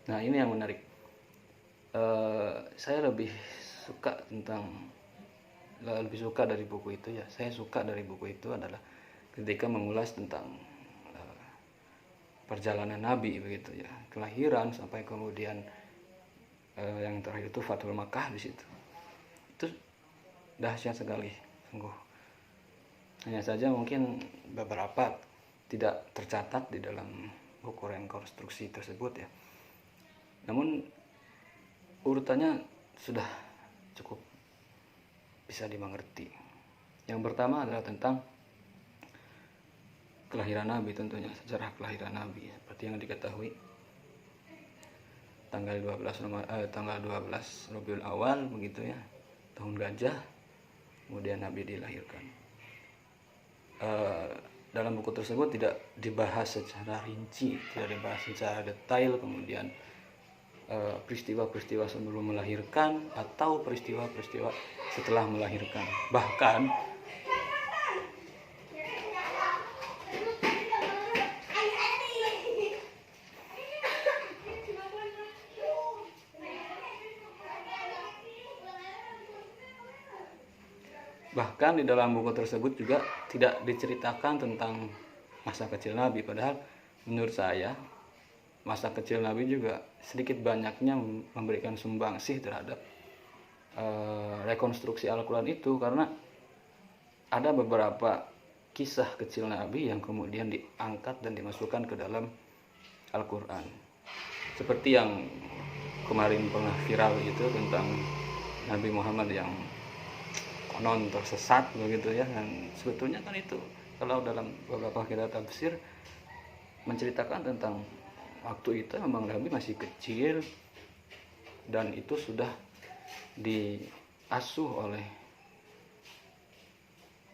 Nah, ini yang menarik. Saya lebih suka dari buku itu ya. Saya suka dari buku itu adalah ketika mengulas tentang perjalanan Nabi begitu ya, kelahiran sampai kemudian yang terakhir itu Fathul Makkah di situ. Itu dahsyat sekali, sungguh. Hanya saja mungkin beberapa tidak tercatat di dalam buku rekonstruksi tersebut ya. Namun urutannya sudah cukup bisa dimengerti. Yang pertama adalah tentang kelahiran Nabi, tentunya sejarah kelahiran Nabi seperti yang diketahui tanggal 12 Rabiul Awal begitu ya, tahun gajah, kemudian Nabi dilahirkan. Dalam buku tersebut tidak dibahas secara rinci, tidak dibahas secara detail kemudian peristiwa-peristiwa sebelum melahirkan atau peristiwa-peristiwa setelah melahirkan. Bahkan di dalam buku tersebut juga tidak diceritakan tentang masa kecil Nabi, padahal menurut saya masa kecil Nabi juga sedikit banyaknya memberikan sumbangsih terhadap rekonstruksi Al-Quran itu, karena ada beberapa kisah kecil Nabi yang kemudian diangkat dan dimasukkan ke dalam Al-Quran, seperti yang kemarin pernah viral itu tentang Nabi Muhammad yang konon tersesat begitu ya. Dan sebetulnya kan itu kalau dalam beberapa kitab tafsir menceritakan tentang waktu itu memang Nabi masih kecil dan itu sudah diasuh oleh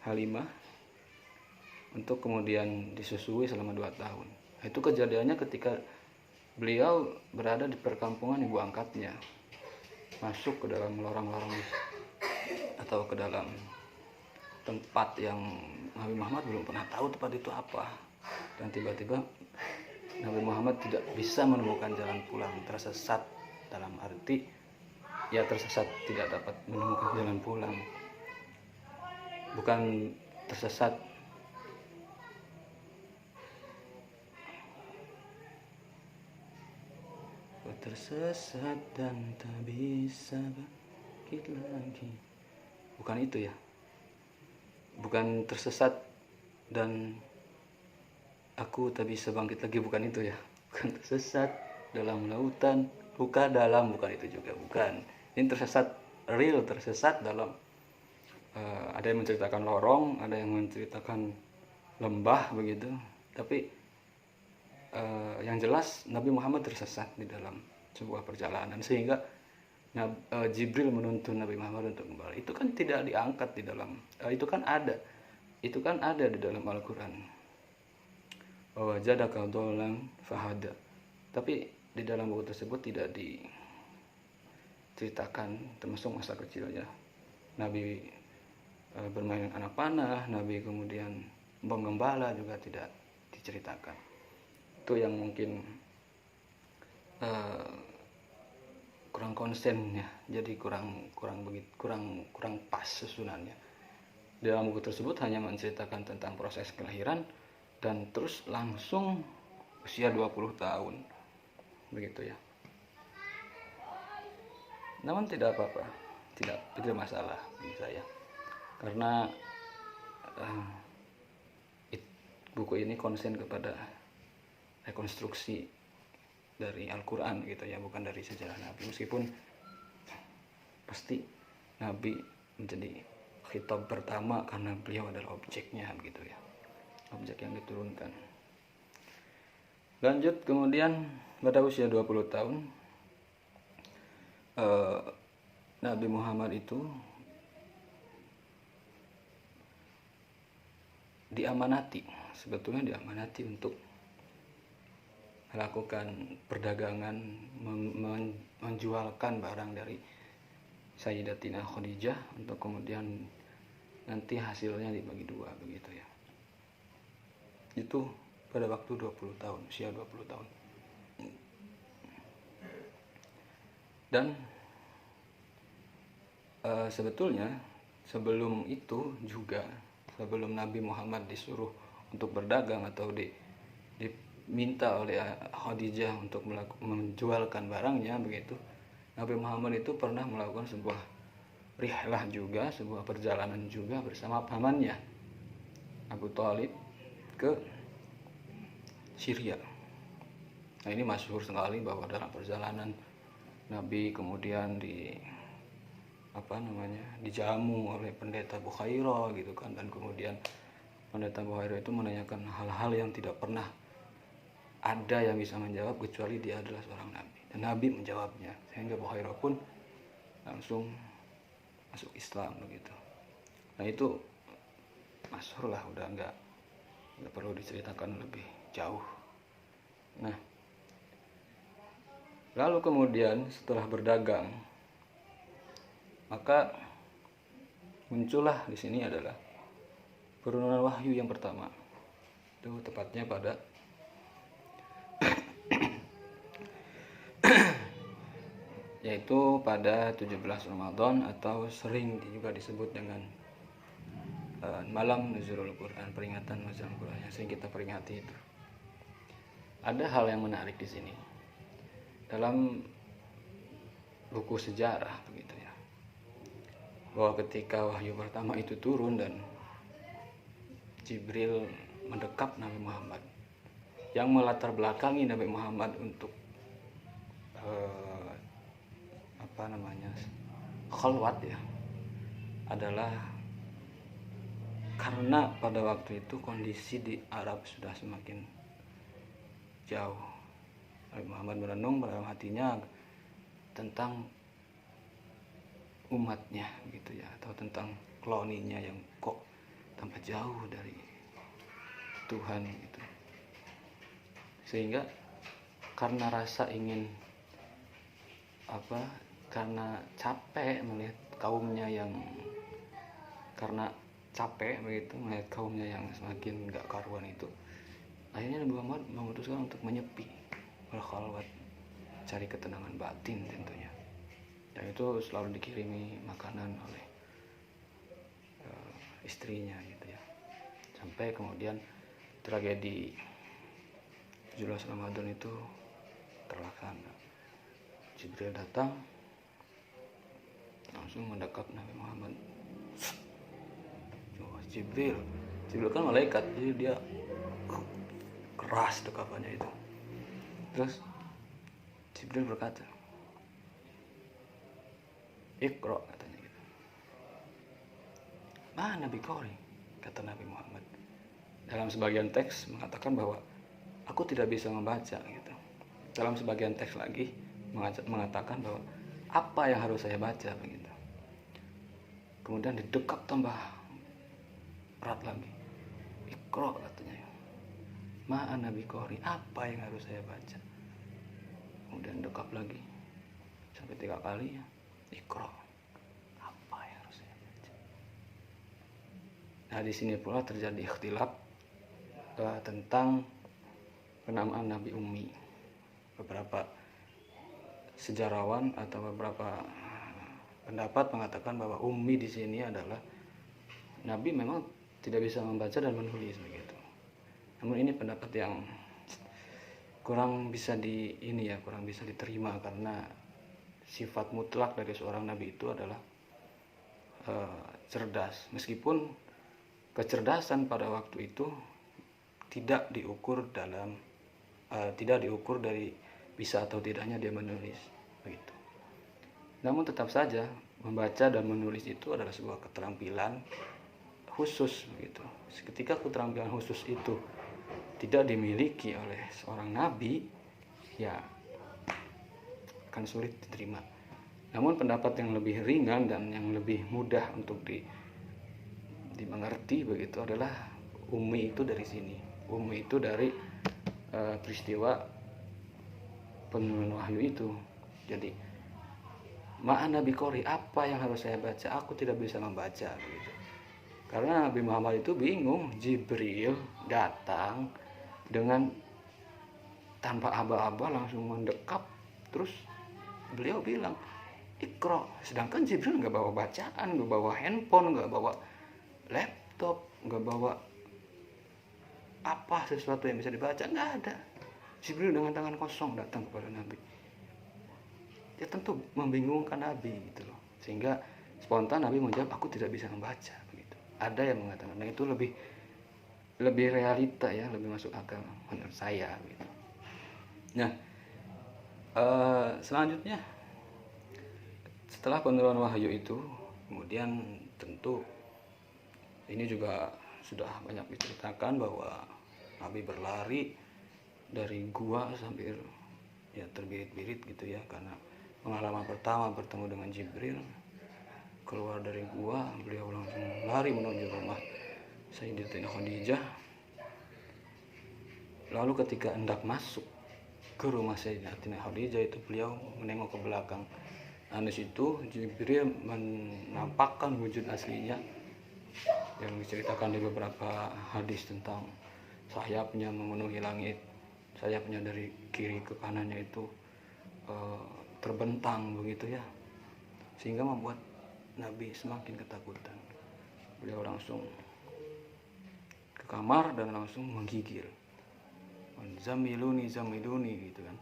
Halimah untuk kemudian disusui selama 2 tahun. Itu kejadiannya ketika beliau berada di perkampungan ibu angkatnya, masuk ke dalam lorong-lorong atau ke dalam tempat yang Nabi Muhammad belum pernah tahu tempat itu apa, dan tiba-tiba Nabi Muhammad tidak bisa menemukan jalan pulang, tersesat, dalam arti ya tersesat tidak dapat menemukan jalan pulang, bukan tersesat dan tak bisa bangkit lagi, bukan itu ya, bukan tersesat dan aku tak bisa bangkit lagi, bukan itu ya, bukan tersesat dalam lautan luka dalam, bukan itu juga, bukan. Ini tersesat real, tersesat dalam ada yang menceritakan lorong, ada yang menceritakan lembah begitu, tapi yang jelas Nabi Muhammad tersesat di dalam sebuah perjalanan sehingga Jibril menuntun Nabi Muhammad untuk kembali. Itu kan tidak diangkat di dalam itu kan ada di dalam Al-Quran, wajadaka dhallan fahada, tapi di dalam buku tersebut tidak diceritakan termasuk masa kecilnya Nabi, bermain anak panah Nabi, kemudian menggembala juga tidak diceritakan. Itu yang mungkin kurang konsen ya, jadi kurang pas susunannya. Dalam buku tersebut hanya menceritakan tentang proses kelahiran dan terus langsung usia 20 tahun begitu ya. Namun tidak apa-apa, tidak masalah bagi saya, karena buku ini konsen kepada rekonstruksi dari Al-Quran gitu ya, bukan dari sejarah Nabi, meskipun pasti Nabi menjadi khitab pertama karena beliau adalah objeknya begitu ya, objek yang diturunkan. Lanjut, kemudian pada usia 20 tahun Nabi Muhammad itu sebetulnya diamanati untuk melakukan perdagangan, menjualkan barang dari Sayyidatina Khadijah untuk kemudian nanti hasilnya dibagi 2 begitu ya. Itu pada waktu 20 tahun, usia 20 tahun. Dan sebetulnya sebelum itu juga, sebelum Nabi Muhammad disuruh untuk berdagang atau diminta oleh Khadijah untuk menjualkan barangnya begitu, Nabi Muhammad itu pernah melakukan sebuah rihlah juga, sebuah perjalanan juga bersama pamannya Abu Thalib ke Syria. Nah, ini masyhur sekali bahwa dalam perjalanan Nabi kemudian dijamu oleh pendeta Bukhaira gitu kan, dan kemudian pendeta Bukhaira itu menanyakan hal-hal yang tidak pernah ada yang bisa menjawab kecuali dia adalah seorang nabi, dan Nabi menjawabnya, sehingga Bukhaira pun langsung masuk Islam begitu. Nah, itu masyhur lah, udah nggak perlu diceritakan lebih jauh. Nah, lalu kemudian setelah berdagang, maka muncullah di sini adalah penurunan wahyu yang pertama. Itu tepatnya pada yaitu pada 17 Ramadan, atau sering juga disebut dengan malam nuzulul Quran, peringatan nuzul Quran yang sering kita peringati itu. Ada hal yang menarik di sini dalam buku sejarah begitu ya, bahwa ketika wahyu pertama itu turun dan Jibril mendekap Nabi Muhammad, yang melatar belakangi Nabi Muhammad untuk khalwat ya, adalah karena pada waktu itu kondisi di Arab sudah semakin jauh. Nabi Muhammad merenung dalam hatinya tentang umatnya gitu ya, atau tentang koloninya yang kok tambah jauh dari Tuhan gitu. Sehingga karena rasa ingin karena capek melihat kaumnya yang melihat kaumnya yang semakin gak karuan itu, akhirnya Nabi Muhammad memutuskan untuk menyepi, berkhalwat, cari ketenangan batin tentunya. Dan itu selalu dikirimi makanan oleh istrinya gitu ya, sampai kemudian tragedi 17 Ramadan itu terlaksana. Jibril datang langsung mendekap Nabi Muhammad. Jibril kan malaikat, jadi dia keras dekapannya itu. Terus Jibril berkata, "Iqra," katanya gitu. "Mana biqari?" kata Nabi Muhammad. Dalam sebagian teks mengatakan bahwa aku tidak bisa membaca gitu. Dalam sebagian teks lagi mengatakan bahwa apa yang harus saya baca begitu. Kemudian didekap tambah erat lagi. "Iqra," katanya. "Ma'ana biqari," apa yang harus saya baca. Kemudian dekap lagi sampai 3 kali ya. "Iqra," apa yang harus saya baca. Nah, di sini pula terjadi ikhtilaf tentang penamaan Nabi Ummi. Beberapa sejarawan atau beberapa pendapat mengatakan bahwa Ummi di sini adalah Nabi memang tidak bisa membaca dan menulis begitu. Namun ini pendapat yang kurang bisa diterima, karena sifat mutlak dari seorang nabi itu adalah cerdas, meskipun kecerdasan pada waktu itu tidak diukur dari bisa atau tidaknya dia menulis begitu. Namun tetap saja membaca dan menulis itu adalah sebuah keterampilan khusus begitu. Ketika keterampilan khusus itu tidak dimiliki oleh seorang nabi, ya akan sulit diterima. Namun pendapat yang lebih ringan dan yang lebih mudah untuk dimengerti begitu adalah Ummi itu dari sini. Ummi itu dari peristiwa penurunan wahyu itu. Jadi ma'ana biqari, apa yang harus saya baca, aku tidak bisa membaca begitu. Karena Nabi Muhammad itu bingung, Jibril datang dengan tanpa aba-aba langsung mendekap, terus beliau bilang Iqra, sedangkan Jibril nggak bawa bacaan, nggak bawa handphone, nggak bawa laptop, nggak bawa apa sesuatu yang bisa dibaca, nggak ada. Jibril dengan tangan kosong datang kepada Nabi. Ya tentu membingungkan Nabi gitu loh, sehingga spontan Nabi menjawab, aku tidak bisa membaca begitu. Ada yang mengatakan, nah itu lebih realita ya, lebih masuk akal menurut saya gitu. Nah, selanjutnya setelah penurunan wahyu itu, kemudian tentu ini juga sudah banyak diceritakan bahwa Nabi berlari dari gua sambil ya terbirit-birit gitu ya, karena pengalaman pertama bertemu dengan Jibril. Keluar dari gua, beliau langsung lari menuju rumah Sayyidatina Khadijah. Lalu ketika hendak masuk ke rumah Sayyidatina Khadijah itu, beliau menengok ke belakang. Nah, di situ Jibril menampakkan wujud aslinya yang diceritakan di beberapa hadis tentang sayapnya memenuhi langit, sayapnya dari kiri ke kanannya itu terbentang begitu ya, sehingga membuat Nabi semakin ketakutan. Beliau langsung ke kamar dan langsung menggigil, zamiluni zamiluni gitu kan,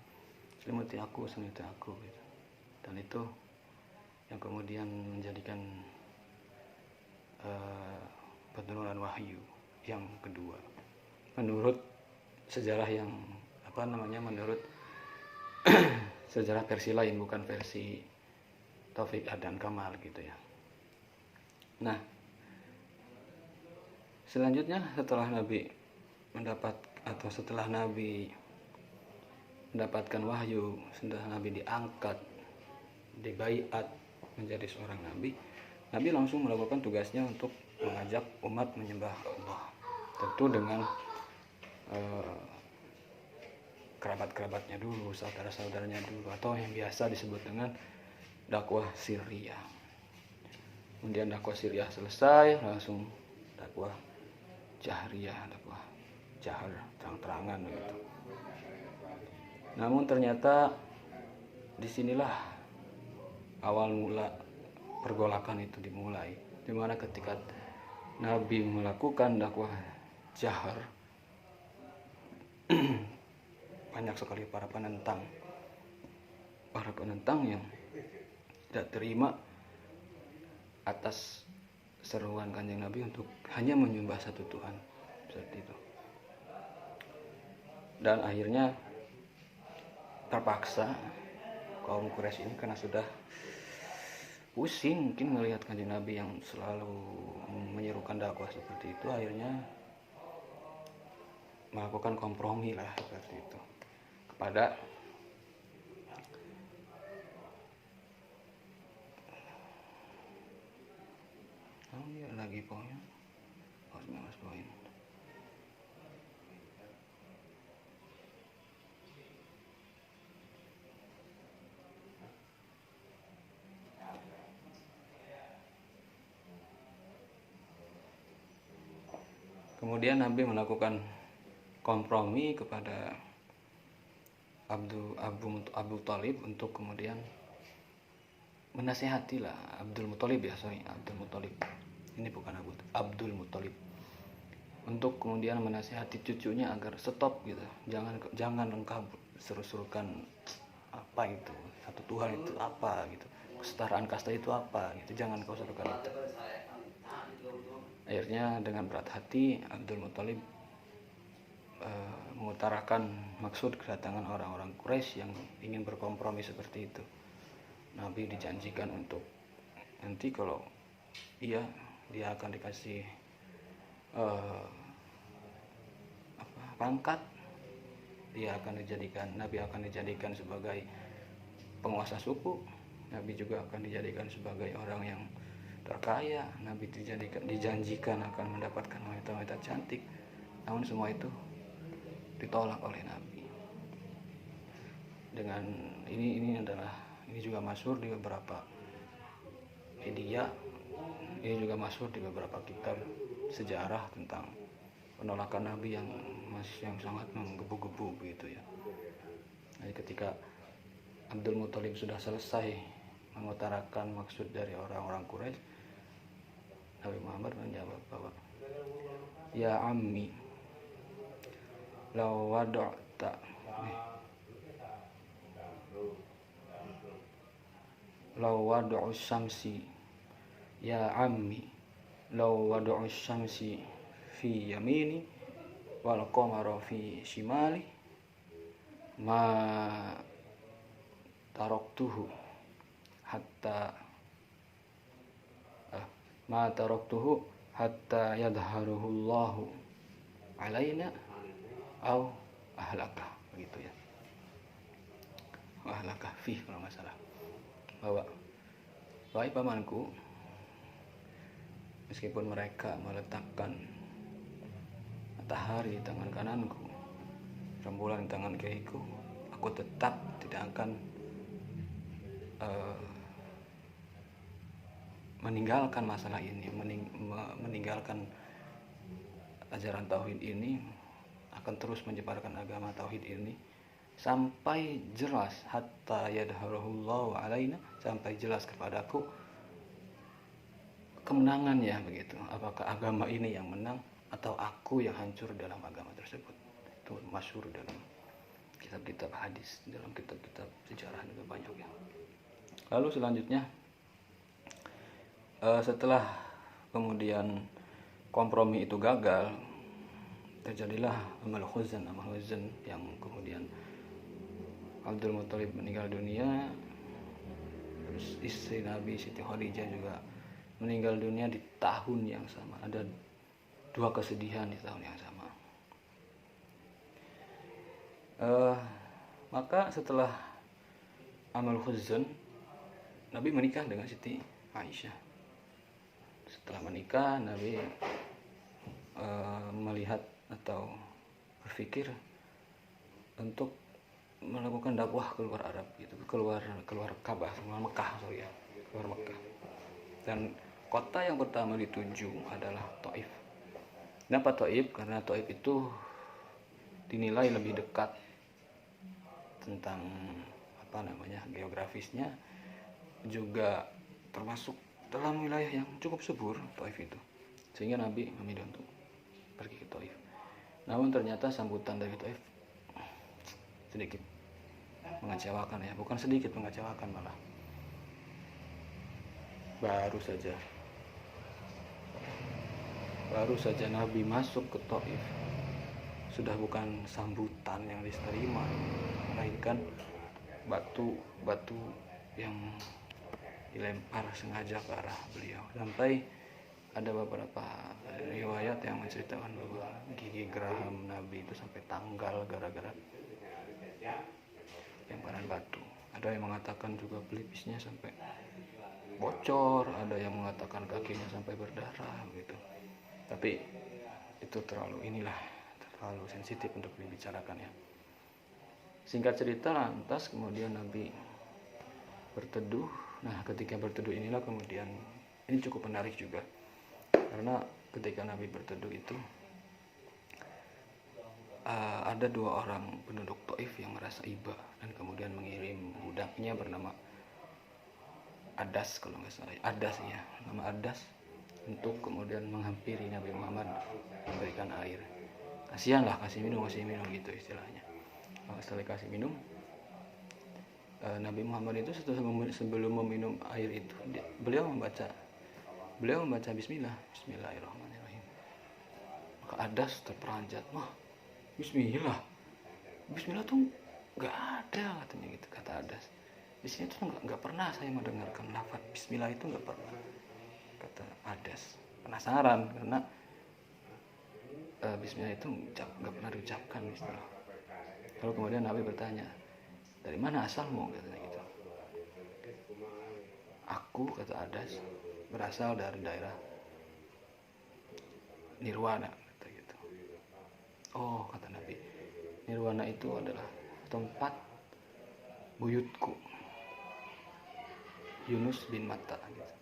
selimuti aku gitu. Dan itu yang kemudian menjadikan penurunan wahyu yang kedua menurut sejarah yang menurut sejarah versi lain, bukan versi Taufik Adam Kamal gitu ya. Nah, selanjutnya setelah Nabi mendapatkan wahyu, setelah Nabi diangkat, dibaiat menjadi seorang Nabi, Nabi langsung melakukan tugasnya untuk mengajak umat menyembah Allah, tentu dengan kerabat-kerabatnya dulu, saudara-saudaranya dulu, atau yang biasa disebut dengan dakwah sirriyah. Kemudian dakwah sirriyah selesai, langsung dakwah jahriyah, dakwah jahar, terang-terangan begitu. Namun ternyata disinilah awal mula pergolakan itu dimulai, dimana ketika Nabi melakukan dakwah jahar, banyak sekali para penentang yang tidak terima atas seruan Kanjeng Nabi untuk hanya menyembah satu Tuhan seperti itu. Dan akhirnya terpaksa kaum Quraisy ini, karena sudah pusing mungkin melihat Kanjeng Nabi yang selalu menyerukan dakwah seperti itu, akhirnya melakukan kompromi lah seperti itu kepada lagi poin 19 poin. Kemudian Nabi melakukan kompromi kepada Abu Thalib untuk kemudian menasihatilah Abdul Muthalib, ini bukan Abdul Muthalib, untuk kemudian menasihati cucunya agar stop gitu, jangan engkau seru-serukan apa itu satu Tuhan itu apa gitu, kesetaraan kasta itu apa gitu, jangan kau serukan itu. Akhirnya dengan berat hati Abdul Muthalib mengutarakan maksud kedatangan orang-orang Quraisy yang ingin berkompromi seperti itu. Nabi dijanjikan untuk nanti kalau dia akan dikasih pangkat, Nabi akan dijadikan sebagai penguasa suku, Nabi juga akan dijadikan sebagai orang yang terkaya, Nabi dijanjikan akan mendapatkan wanita-wanita cantik. Namun semua itu ditolak oleh Nabi. Dengan ini juga masyhur di beberapa media, ini juga masyhur di beberapa kitab sejarah tentang penolakan Nabi yang sangat menggebu-gebu begitu ya. Jadi ketika Abdul Muthalib sudah selesai mengutarakan maksud dari orang-orang Quraisy, Nabi Muhammad menjawab bahwa ya ammi law wada'ta law wada'u syamsi ya ammi law wada'u syamsi fi yamini wal qamara fi shimali ma taraktuhu hatta yadharuhu Allahu alaina au ahlakah, begitu ya, ahlakah fi kalau nggak salah, bahwa wahai pamanku, meskipun mereka meletakkan matahari di tangan kananku, rembulan di tangan kiriku, aku tetap tidak akan meninggalkan masalah ini, meninggalkan ajaran tauhid ini, akan terus menyebarkan agama tauhid ini sampai jelas, hatta yadharullahu alaina, sampai jelas kepadaku kemenangannya, begitu. Apakah agama ini yang menang atau aku yang hancur dalam agama tersebut. Itu masyhur dalam kitab-kitab hadis, dalam kitab-kitab sejarah juga banyak ya. Lalu selanjutnya, setelah kemudian kompromi itu gagal, terjadilah amal huzn yang kemudian Abdul Muthalib meninggal dunia, terus istri Nabi Siti Khadijah juga meninggal dunia di tahun yang sama. Ada dua kesedihan di tahun yang sama. Maka setelah amal huzn, Nabi menikah dengan Siti Aisyah. Setelah menikah, Nabi melihat atau berpikir untuk melakukan dakwah keluar Arab, gitu, keluar Ka'bah, keluar Mekah, keluar Mekah. Dan kota yang pertama dituju adalah Thaif. Kenapa Thaif? Karena Thaif itu dinilai lebih dekat tentang geografisnya, juga termasuk dalam wilayah yang cukup subur Thaif itu, sehingga Nabi memilih untuk pergi ke Thaif. Namun ternyata sambutan dari Thaif sedikit mengecewakan ya, bukan sedikit mengecewakan, malah baru saja Nabi masuk ke Thaif, sudah bukan sambutan yang diterima, melainkan batu yang dilempar sengaja ke arah beliau. Sampai ada beberapa riwayat yang menceritakan bahwa gigi geraham Nabi itu sampai tanggal gara-gara lemparan batu. Ada yang mengatakan juga pelipisnya sampai bocor, ada yang mengatakan kakinya sampai berdarah gitu. Tapi itu terlalu sensitif untuk dibicarakan ya. Singkat cerita, lantas kemudian Nabi berteduh. Nah, ketika berteduh inilah kemudian ini cukup menarik juga, karena ketika Nabi berteduh itu ada dua orang penduduk Thaif yang merasa iba dan kemudian mengirim budaknya bernama Adas, kalau nggak salah, nama Adas, untuk kemudian menghampiri Nabi Muhammad, memberikan air. Kasih minum gitu istilahnya. Setelah kasih minum, Nabi Muhammad itu sebelum meminum air itu, beliau membaca Bismillahirrahmanirrahim. Maka Adas terperanjat, Bismillah tuh nggak ada, katanya gitu, kata Adas. Di sini tuh nggak pernah saya mendengarkan lafaz Bismillah, itu nggak pernah, kata Adas. Penasaran karena Bismillah itu nggak pernah diucapkan istilah. Lalu kemudian Nabi bertanya, dari mana asalmu, katanya gitu. Aku, kata Adas, berasal dari daerah Nirwana, kata gitu. Oh, kata Nabi, Nirwana itu adalah tempat buyutku, Yunus bin Matta gitu.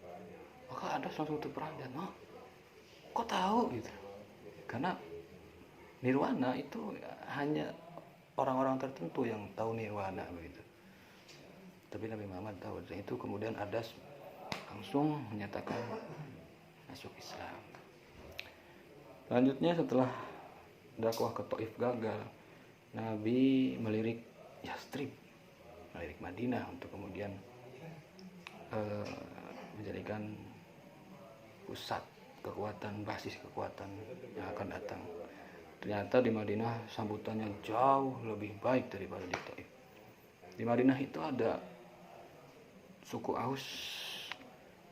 Maka Adas langsung terperanjat, kok tahu gitu? Karena Nirwana itu hanya orang-orang tertentu yang tahu Nirwana begitu. tapi Nabi Muhammad tahu, dan itu kemudian Adas langsung menyatakan masuk Islam. Selanjutnya setelah dakwah ke Taif gagal, Nabi melirik Yastrib, melirik Madinah untuk kemudian menjadikan pusat kekuatan, basis kekuatan yang akan datang. Ternyata di Madinah sambutannya jauh lebih baik daripada di Taif. Di Madinah itu ada suku Aus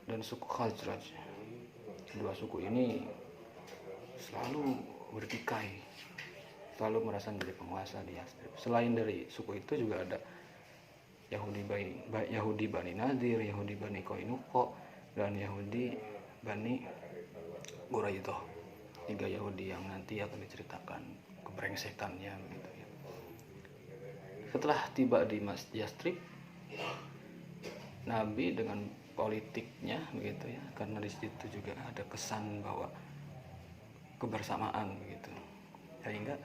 dan suku Khazraj. Kedua suku ini selalu bertikai, selalu merasa menjadi penguasa di Yastrib. Selain dari suku itu juga ada Yahudi Bani Nadir, Yahudi Bani Koinuko, dan Yahudi Bani Quraidah. 3 Yahudi yang nanti akan diceritakan kebrengsekannya gitu ya. Setelah tiba di Yastrib, Nabi dengan politiknya begitu ya, karena di situ juga ada kesan bahwa kebersamaan begitu, sehingga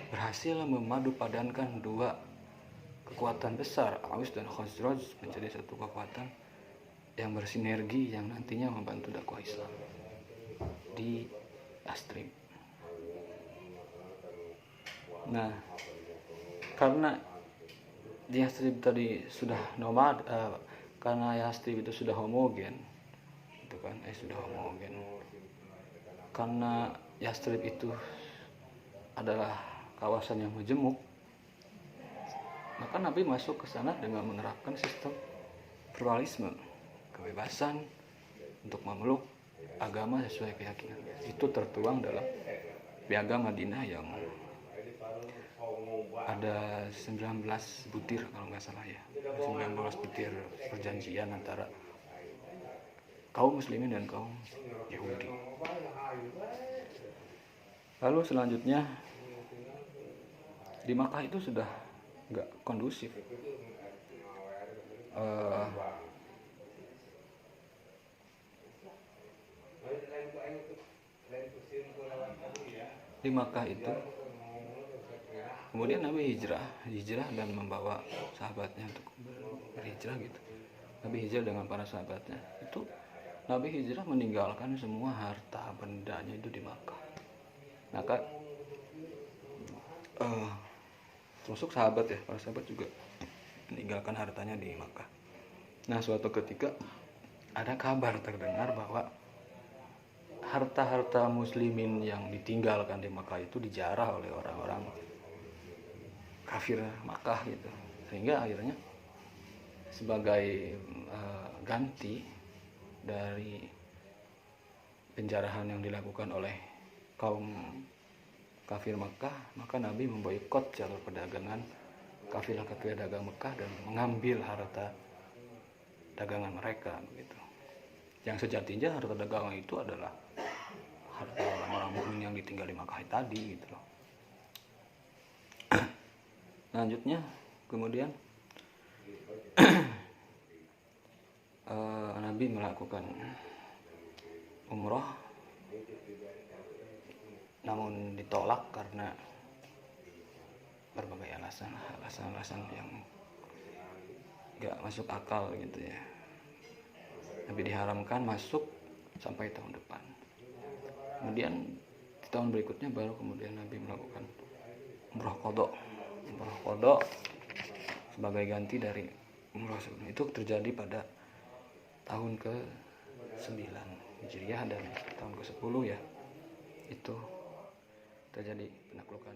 berhasil memadu padankan 2 kekuatan besar, Aus dan Khazraj, menjadi satu kekuatan yang bersinergi yang nantinya membantu dakwah Islam di Yastrib. Nah, karena di Yastrib tadi sudah nomad, karena Yastrib itu sudah homogen, itu kan, sudah homogen. Karena Yastrib itu adalah kawasan yang majemuk, maka Nabi masuk ke sana dengan menerapkan sistem pluralisme, kebebasan untuk memeluk agama sesuai keyakinan. Itu tertuang dalam Piagam Madinah yang ada 19 butir kalau nggak salah ya, 19 butir perjanjian antara kaum muslimin dan kaum Yahudi. Lalu selanjutnya di Makkah itu sudah nggak kondusif. Di Makkah itu kemudian Nabi hijrah dan membawa sahabatnya untuk berhijrah gitu. Nabi hijrah dengan para sahabatnya. Itu Nabi hijrah meninggalkan semua harta bendanya itu di Makkah. Maka termasuk sahabat ya, para sahabat juga meninggalkan hartanya di Makkah. Nah, suatu ketika ada kabar terdengar bahwa harta-harta muslimin yang ditinggalkan di Makkah itu dijarah oleh orang-orang kafir Makkah gitu. Sehingga akhirnya sebagai ganti dari penjarahan yang dilakukan oleh kaum kafir Makkah, maka Nabi memboikot jalur perdagangan kafilah-kafilah dagang Makkah dan mengambil harta dagangan mereka begitu. Yang sejatinya harta dagangan itu adalah harta orang-orang mukmin yang ditinggal di Makkah tadi gitu loh. Selanjutnya kemudian Nabi melakukan umroh, namun ditolak karena berbagai alasan yang gak masuk akal gitu ya. Nabi diharamkan masuk sampai tahun depan. Kemudian di tahun berikutnya baru kemudian Nabi melakukan umroh qadha sebagai ganti dari umroh sebelumnya. Itu terjadi pada tahun ke-9 Hijriah dan tahun ke-10 ya. Itu terjadi penaklukan